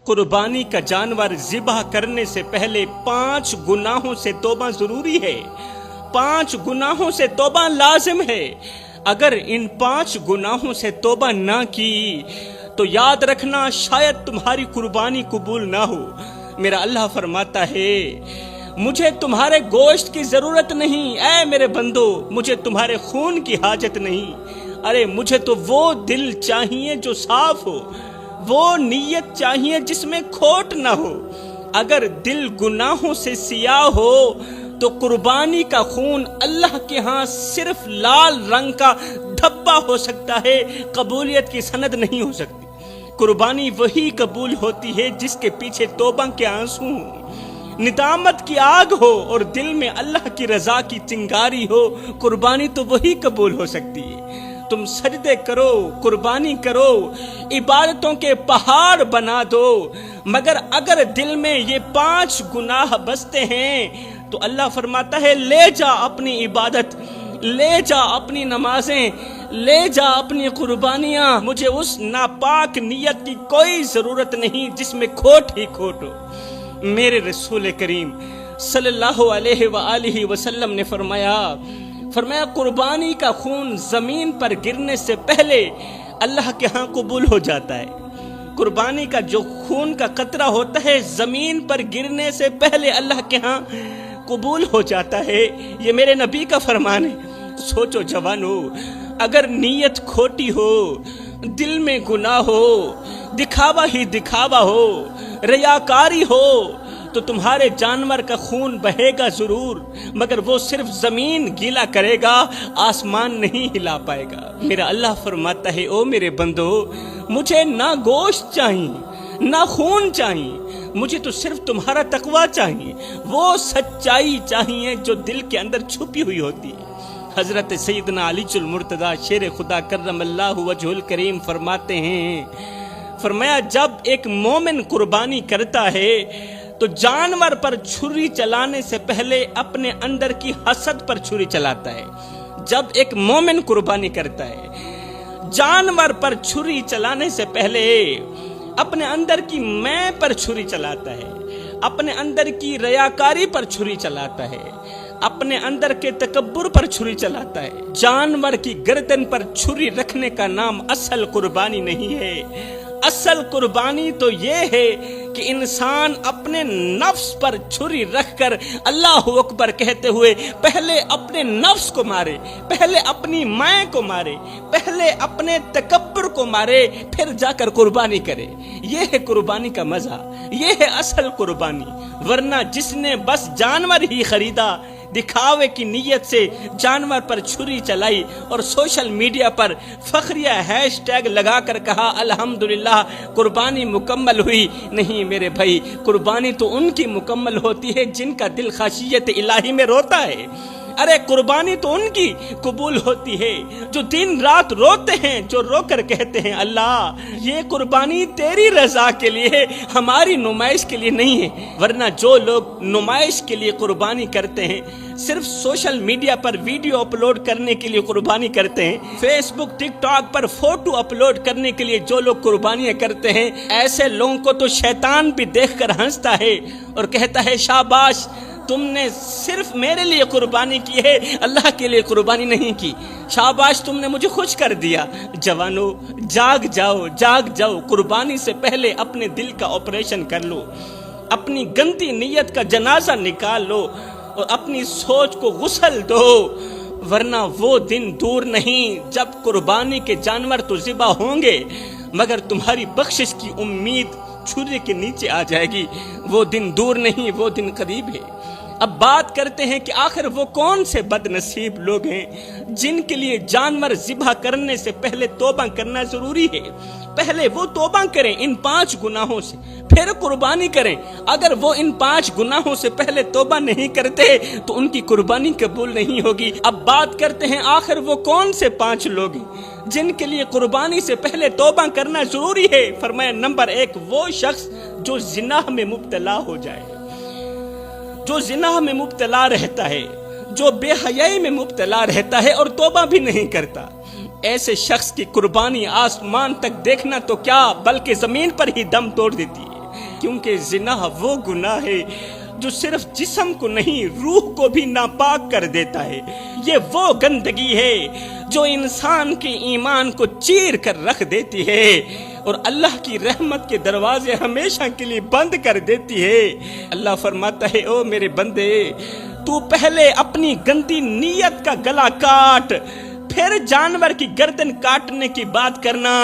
قربانی کا جانور ذبح کرنے سے پہلے 5 گناہوں سے توبہ ضروری ہے، 5 گناہوں سے توبہ لازم ہے۔ اگر ان 5 گناہوں سے توبہ نہ کی تو یاد رکھنا شاید تمہاری قربانی قبول نہ ہو۔ میرا اللہ فرماتا ہے مجھے تمہارے گوشت کی ضرورت نہیں، اے میرے بندو مجھے تمہارے خون کی حاجت نہیں، ارے مجھے تو وہ دل چاہیے جو صاف ہو، وہ نیت چاہیے جس میں کھوٹ نہ ہو۔ اگر دل گناہوں سے سیاہ ہو تو قربانی کا خون اللہ کے ہاں صرف لال رنگ کا دھبا ہو سکتا ہے، قبولیت کی سند نہیں ہو سکتی۔ قربانی وہی قبول ہوتی ہے جس کے پیچھے توبہ کے آنسو ہوں، ندامت کی آگ ہو اور دل میں اللہ کی رضا کی چنگاری ہو، قربانی تو وہی قبول ہو سکتی ہے۔ تم سجدے کرو، قربانی کرو، عبادتوں کے پہاڑ بنا دو، مگر اگر دل میں یہ 5 گناہ بستے ہیں تو اللہ فرماتا ہے لے جا اپنی عبادت، لے جا اپنی نمازیں، لے جا اپنی قربانیاں، مجھے اس ناپاک نیت کی کوئی ضرورت نہیں جس میں کھوٹ ہی کھوٹ ہو۔ میرے رسول کریم صلی اللہ علیہ وآلہ وسلم نے فرمایا قربانی کا خون زمین پر گرنے سے پہلے اللہ کے ہاں قبول ہو جاتا ہے۔ قربانی کا جو خون کا قطرہ ہوتا ہے زمین پر گرنے سے پہلے اللہ کے ہاں قبول ہو جاتا ہے، یہ میرے نبی کا فرمان ہے۔ سوچو جوانو، اگر نیت کھوٹی ہو، دل میں گناہ ہو، دکھاوا ہی دکھاوا ہو، ریاکاری ہو تو تمہارے جانور کا خون بہے گا ضرور، مگر وہ صرف زمین گیلا کرے گا، آسمان نہیں ہلا پائے گا۔ میرا اللہ فرماتا ہے او میرے بندو مجھے نہ گوشت چاہیے نہ خون چاہیے، مجھے تو صرف تمہارا تقوی چاہیے، وہ سچائی چاہیے جو دل کے اندر چھپی ہوئی ہوتی ہے۔ حضرت سیدنا علی المرتضی شیر خدا کرم اللہ وجہ الکریم فرماتے ہیں، فرمایا جب ایک مومن قربانی کرتا ہے تو جانور پر چھری چلانے سے پہلے اپنے اندر کی حسد پر چھری چلاتا ہے۔ جب ایک مومن قربانی کرتا ہے جانور پر چھری چلانے سے پہلے اپنے اندر کی میں پر چھری چلاتا ہے، اپنے اندر کی ریاکاری پر چھری چلاتا ہے، اپنے اندر کے تکبر پر چھری چلاتا ہے۔ جانور کی گردن پر چھری رکھنے کا نام اصل قربانی نہیں ہے۔ اصل قربانی تو یہ ہے کہ انسان اپنے نفس پر چھری رکھ کر اللہ اکبر کہتے ہوئے پہلے اپنے نفس کو مارے، پہلے اپنی مائیں کو مارے، پہلے اپنے تکبر کو مارے، پھر جا کر قربانی کرے۔ یہ ہے قربانی کا مزہ، یہ ہے اصل قربانی۔ ورنہ جس نے بس جانور ہی خریدا، دکھاوے کی نیت سے جانور پر چھری چلائی اور سوشل میڈیا پر فخریہ ہیش ٹیگ لگا کر کہا الحمدللہ قربانی مکمل ہوئی، نہیں میرے بھائی، قربانی تو ان کی مکمل ہوتی ہے جن کا دل خشیت الہی میں روتا ہے۔ ارے قربانی تو ان کی قبول ہوتی ہے جو دن رات روتے ہیں، جو رو کر کہتے ہیں اللہ یہ قربانی تیری رضا کے لیے، ہماری نمائش کے لیے نہیں ہے۔ ورنہ جو لوگ نمائش کے لیے قربانی کرتے ہیں، صرف سوشل میڈیا پر ویڈیو اپلوڈ کرنے کے لیے قربانی کرتے ہیں، فیس بک ٹک ٹاک پر فوٹو اپلوڈ کرنے کے لیے جو لوگ قربانیاں کرتے ہیں، ایسے لوگوں کو تو شیطان بھی دیکھ کر ہنستا ہے اور کہتا ہے شاباش تم نے صرف میرے لیے قربانی کی ہے، اللہ کے لیے قربانی نہیں کی، شاباش تم نے مجھے خوش کر دیا۔ جوانو جاگ جاؤ، جاگ جاؤ، قربانی سے پہلے اپنے دل کا آپریشن کر لو، اپنی گندی نیت کا جنازہ نکال لو اور اپنی سوچ کو غسل دو، ورنہ وہ دن دور نہیں جب قربانی کے جانور تو ذبح ہوں گے مگر تمہاری بخشش کی امید چھری کے نیچے آ جائے گی۔ وہ دن دور نہیں، وہ دن قریب ہے۔ اب بات کرتے ہیں کہ آخر وہ کون سے بد نصیب لوگ ہیں جن کے لیے جانور ذبح کرنے سے پہلے توبہ کرنا ضروری ہے۔ پہلے وہ توبہ کریں ان 5 گناہوں سے، پھر قربانی کریں۔ اگر وہ ان 5 گناہوں سے پہلے توبہ نہیں کرتے تو ان کی قربانی قبول نہیں ہوگی۔ اب بات کرتے ہیں آخر وہ کون سے 5 لوگ ہیں جن کے لیے قربانی سے پہلے توبہ کرنا ضروری ہے۔ فرمایا نمبر 1 وہ شخص جو زنا میں مبتلا ہو جائے، جو زنا میں مبتلا رہتا ہے، جو بے حیائی میں مبتلا رہتا ہے اور توبہ بھی نہیں کرتا، ایسے شخص کی قربانی آسمان تک دیکھنا تو کیا بلکہ زمین پر ہی دم توڑ دیتی ہے۔ کیونکہ زنا وہ گناہ ہے جو صرف جسم کو نہیں روح کو بھی ناپاک کر دیتا ہے۔ یہ وہ گندگی ہے جو انسان کے ایمان کو چیر کر رکھ دیتی ہے اور اللہ کی رحمت کے دروازے ہمیشہ کے لیے بند کر دیتی ہے۔ اللہ فرماتا ہے او میرے بندے، تو پہلے اپنی گندی نیت کا گلا کاٹ، پھر جانور کی گردن کاٹنے کی بات کرنا۔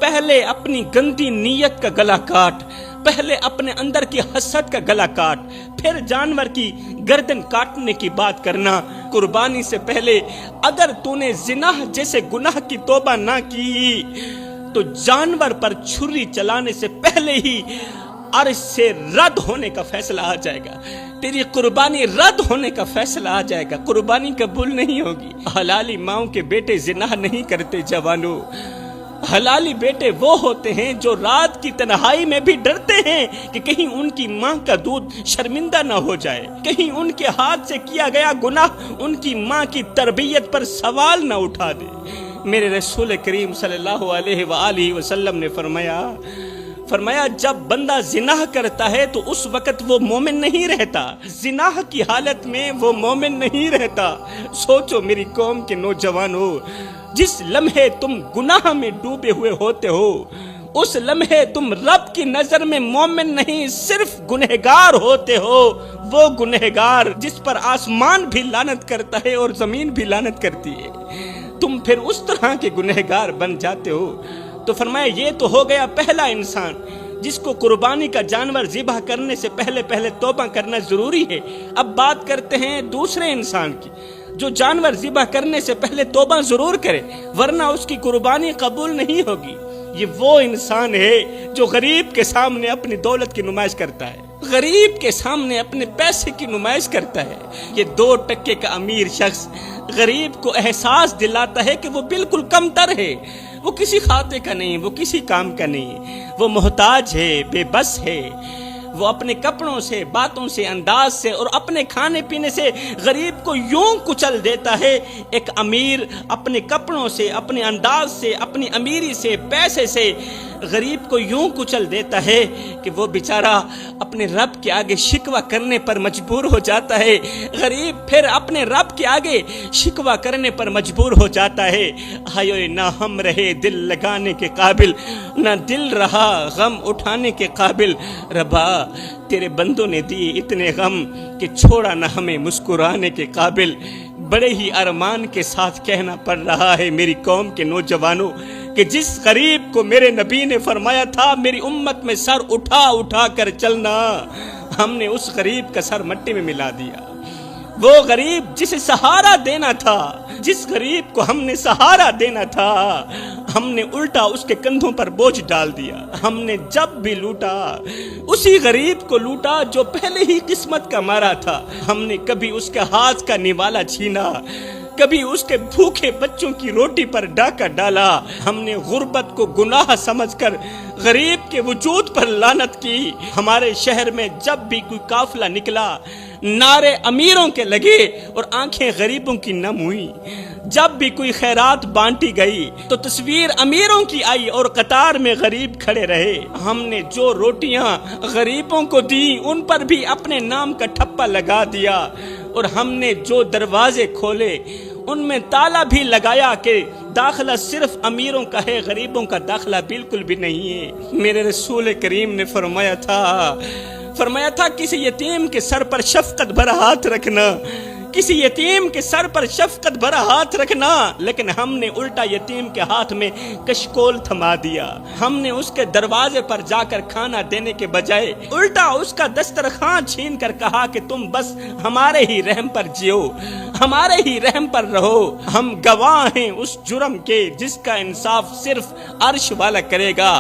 پہلے اپنی گندی نیت کا گلا کاٹ، پہلے اپنے اندر کی حسد کا گلا کاٹ، پھر جانور کی گردن کاٹنے کی بات کرنا۔ قربانی سے پہلے اگر تو نے زنا جیسے گناہ کی توبہ نہ کی تو جانور پر چھری چلانے سے پہلے ہی عرش سے رد ہونے کا فیصلہ آ جائے گا، تیری قربانی رد ہونے کا فیصلہ آ جائے گا، قربانی قبول نہیں ہوگی۔ حلالی ماؤں کے بیٹے زنا نہیں کرتے جوانوں، حلالی بیٹے وہ ہوتے ہیں جو رات کی تنہائی میں بھی ڈرتے ہیں کہ کہیں ان کی ماں کا دودھ شرمندہ نہ ہو جائے، کہیں ان کے ہاتھ سے کیا گیا گناہ ان کی ماں کی تربیت پر سوال نہ اٹھا دے۔ میرے رسول کریم صلی اللہ علیہ وآلہ وسلم نے فرمایا جب بندہ زنا کرتا ہے تو اس وقت وہ مومن نہیں رہتا، زنا کی حالت میں وہ مومن نہیں رہتا۔ سوچو میری قوم کے نوجوانوں، جس لمحے تم گناہ میں ڈوبے ہوئے ہوتے ہو اس لمحے تم رب کی نظر میں مومن نہیں صرف گنہگار ہوتے ہو، وہ گنہگار جس پر آسمان بھی لعنت کرتا ہے اور زمین بھی لعنت کرتی ہے، تم پھر اس طرح کے گنہگار بن جاتے ہو۔ تو فرمایا یہ تو ہو گیا پہلا انسان جس کو قربانی کا جانور ذبح کرنے سے پہلے توبہ کرنا ضروری ہے۔ اب بات کرتے ہیں دوسرے انسان کی جو جانور ذبح کرنے سے پہلے توبہ ضرور کرے ورنہ اس کی قربانی قبول نہیں ہوگی۔ یہ وہ انسان ہے جو غریب کے سامنے اپنی دولت کی نمائش کرتا ہے، غریب کے سامنے اپنے پیسے کی نمائش کرتا ہے۔ یہ 2 ٹکے کا امیر شخص غریب کو احساس دلاتا ہے کہ وہ بالکل کم تر ہے، وہ کسی کھاتے کا نہیں، وہ کسی کام کا نہیں، وہ محتاج ہے، بے بس ہے۔ وہ اپنے کپڑوں سے، باتوں سے، انداز سے اور اپنے کھانے پینے سے غریب کو یوں کچل دیتا ہے۔ ایک امیر اپنے کپڑوں سے، اپنے انداز سے، اپنی امیری سے، پیسے سے غریب کو یوں کچل دیتا ہے کہ وہ بیچارہ اپنے رب کے آگے شکوہ کرنے پر مجبور ہو جاتا ہے۔ غریب پھر اپنے رب کے آگے شکوہ کرنے پر مجبور ہو جاتا ہے۔ ہائے نہ ہم رہے دل لگانے کے قابل، نہ دل رہا غم اٹھانے کے قابل۔ ربا تیرے بندوں نے دی اتنے غم کہ چھوڑا نہ ہمیں مسکرانے کے قابل۔ بڑے ہی ارمان کے ساتھ کہنا پڑ رہا ہے میری قوم کے نوجوانوں کہ جس غریب کو میرے نبی نے فرمایا تھا میری امت میں سر اٹھا اٹھا کر چلنا، ہم نے اس غریب کا سر مٹی میں ملا دیا۔ وہ غریب جسے سہارا دینا تھا، جس غریب کو ہم نے سہارا دینا تھا، ہم نے الٹا اس کے کندھوں پر بوجھ ڈال دیا۔ ہم نے جب بھی لوٹا اسی غریب کو لوٹا جو پہلے ہی قسمت کا مارا تھا۔ ہم نے کبھی اس کے ہاتھ کا نوالا چھینا، کبھی اس کے بھوکے بچوں کی روٹی پر ڈاکہ ڈالا۔ ہم نے غربت کو گناہ سمجھ کر غریب کے وجود پر لعنت کی۔ ہمارے شہر میں جب بھی کوئی قافلہ نکلا نعرے امیروں کے لگے اور آنکھیں غریبوں کی نم ہوئی۔ جب بھی کوئی خیرات بانٹی گئی تو تصویر امیروں کی آئی اور قطار میں غریب کھڑے رہے۔ ہم نے جو روٹیاں غریبوں کو دی ان پر بھی اپنے نام کا ٹھپا لگا دیا، اور ہم نے جو دروازے کھولے ان میں تالا بھی لگایا کہ داخلہ صرف امیروں کا ہے، غریبوں کا داخلہ بالکل بھی نہیں ہے۔ میرے رسول کریم نے فرمایا تھا کسی یتیم کے سر پر شفقت بھرا ہاتھ رکھنا، کسی یتیم کے سر پر شفقت بھرا ہاتھ رکھنا، لیکن ہم نے الٹا یتیم کے ہاتھ میں کشکول تھما دیا۔ ہم نے اس کے دروازے پر جا کر کھانا دینے کے بجائے الٹا اس کا دسترخوان چھین کر کہا کہ تم بس ہمارے ہی رحم پر جیو، ہمارے ہی رحم پر رہو۔ ہم گواہ ہیں اس جرم کے جس کا انصاف صرف عرش والا کرے گا،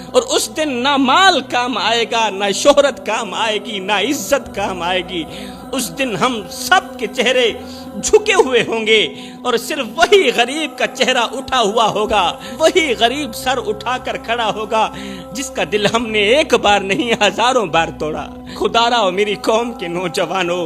اور اس دن نہ مال کام آئے گا، نہ شہرت کام آئے گی، نہ عزت کام آئے گی۔ اس دن ہم سب کے چہرے جھکے ہوئے ہوں گے اور صرف وہی غریب کا چہرہ اٹھا ہوا ہوگا، وہی غریب سر اٹھا کر کھڑا ہوگا جس کا دل ہم نے ایک بار نہیں ہزاروں بار توڑا۔ خدا را میری قوم کے نوجوانوں،